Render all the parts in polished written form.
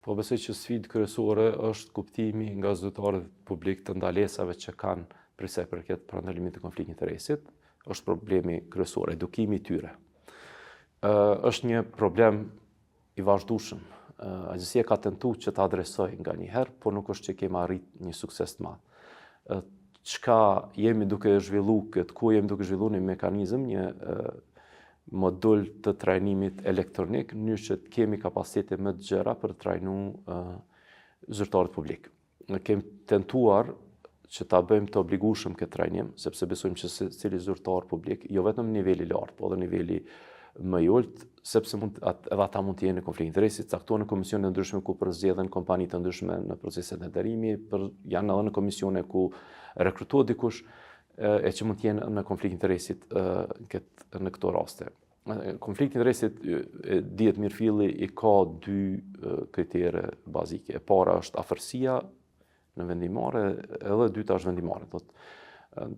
Po besoj që sfidë kryesore është kuptimi nga zyrtarët publik të ndalesave që kanë për sa i përket pranë të konfliktit interesit, është problemi kryesor, edukimi i tyre. Është një problem i vazhdueshëm. Agjësia ka tentuar që ta adresoj nga një herë, por nuk është që kemi arrit një sukses të madh. Çka jemi duke zhvilluar, ku jemi duke zhvilluar një mekanizëm, një modul të trajnimit elektronik, në mënyrë që të kemi kapacitete më të gjera për të trajnuar zyrtarët publik. Ne kemi tentuar që ta bëjmë të obligueshëm këtë trajnim, sepse besojmë që secili zyrtar publik, jo vetëm në niveli lart, por edhe në niveli më i ulët, sepse edhe ata mund të jenë në konflikt interesi, caktuar në komisione të ndryshme ku përzgjedhen kompani të ndryshme në proceset e nderimit, janë edhe në komisione ku rekrutohet dikush e që mund të jenë në konflikt interesit në këto raste. Konflikti i interesit dihet mirë filli i ka dy kritere bazike. E para është afërsia në vendimare, edhe e dyta është vendimare.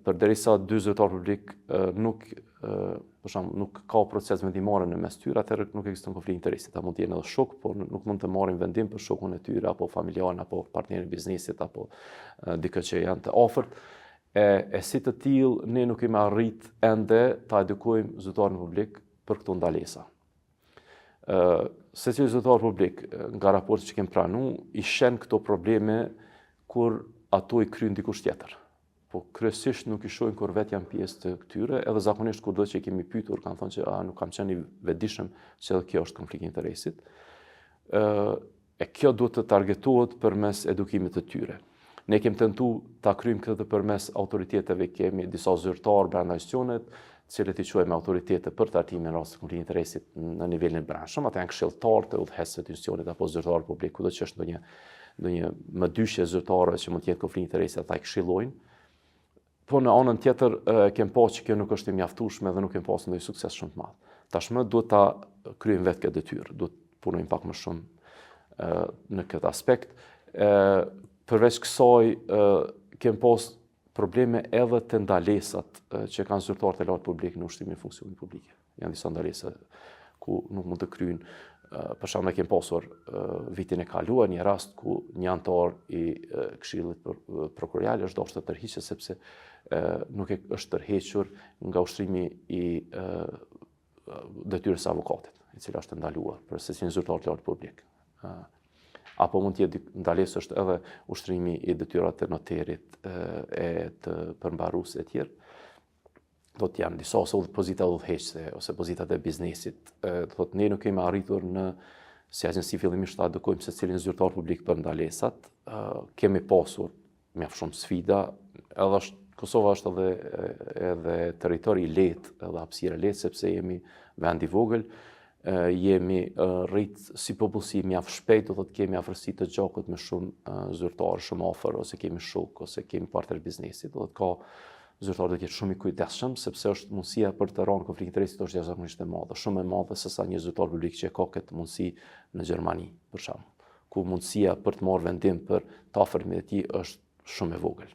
Përderisa dy zyrtarë publik nuk ka proces vendimare në mes tyre, atëherë nuk ekziston konflikt interesi. Ata mund të jenë edhe shok, por nuk mund të marrin vendim për shokun e tyre apo familjarin apo partnerin e biznesit apo dikë që janë të afërt. E si të tillë ne nuk kemi arrit ende ta edukojmë zyrtarin publik për këto ndalesa. Secili zyrtar publik nga raportet që kemi pranuar i shën këto probleme kur ato i kryen dikush tjetër. Po kryesisht nuk i shohin kur vetë janë pjesë të këtyre, edhe zakonisht kurdo që i kemi pyetur kanë thënë që nuk kam qenë i vetëdijshëm se edhe kjo është konflikt interesit. Kjo duhet të targetohet përmes edukimit të tyre. Ne kemi tentuar ta kryejmë këtë përmes autoriteteve, kemi disa zyrtarë brenda institucionet, të cilët i quajmë autoritete për trajtimin e rasteve të konfliktit interesit në nivelin e brendshëm, ata janë këshilltarë të udhëheqësve të institucionit apo zyrtarë publik, kudo që është ndonjë mëdyshje zyrtare që mund të jetë konflikt interesi, ata i këshillojnë. Po në anën tjetër kemi pasur që kjo nuk është e mjaftueshme dhe nuk kemi pasur ndonjë sukses shumë të madh. Tashmë duhet ta kryejmë vetë këtë detyrë, duhet punojmë pak më shumë në këtë aspekt. Përveç kësaj kemi pasur probleme edhe të ndalesat që kanë zyrtarët e lartë publik në ushtrimin e funksionit publike. Janë disa ndalesa ku nuk mund të kryejnë. Për shembull, kemi pasur vitin e kaluar një rast ku një anëtar i Këshillit Prokurorial është dashur të tërhiqet sepse nuk është tërhequr nga ushtrimi i detyrës së avokatit, e cila është ndaluar për secilin zyrtar të lartë publik. Apo mund të jetë ndalesë është edhe ushtrimi i detyrave të noterit e të përmbarues e tjerë. Do të janë disa ose pozita udhëheqëse ose pozitat e biznesit. Thotë ne nuk kemi arritur si agjenci fillimisht ta edukojmë secilin zyrtar publik për ndalesat. Kemi pasur mjaft shumë sfida, edhe Kosova është edhe territori i lehtë, edhe hapësirë e lehtë sepse jemi vend i vogël, jemi rrit si popullsi mjaft shpejt, do thotë kemi afërsi të gjakut me shumë zyrtarë shumë afër ose kemi shok ose kemi partner biznesi, do thotë ka zyrtarët do të jetë shumë i kujdesshëm sepse është mundësia për të rënë konflikt interesit është jashtëzakonisht e madhe, shumë e madhe se sa një zyrtar publik që ka këtë mundësi në Gjermani, për shembull, ku mundësia për të marrë vendim për të afërmit e tij është shumë e vogël.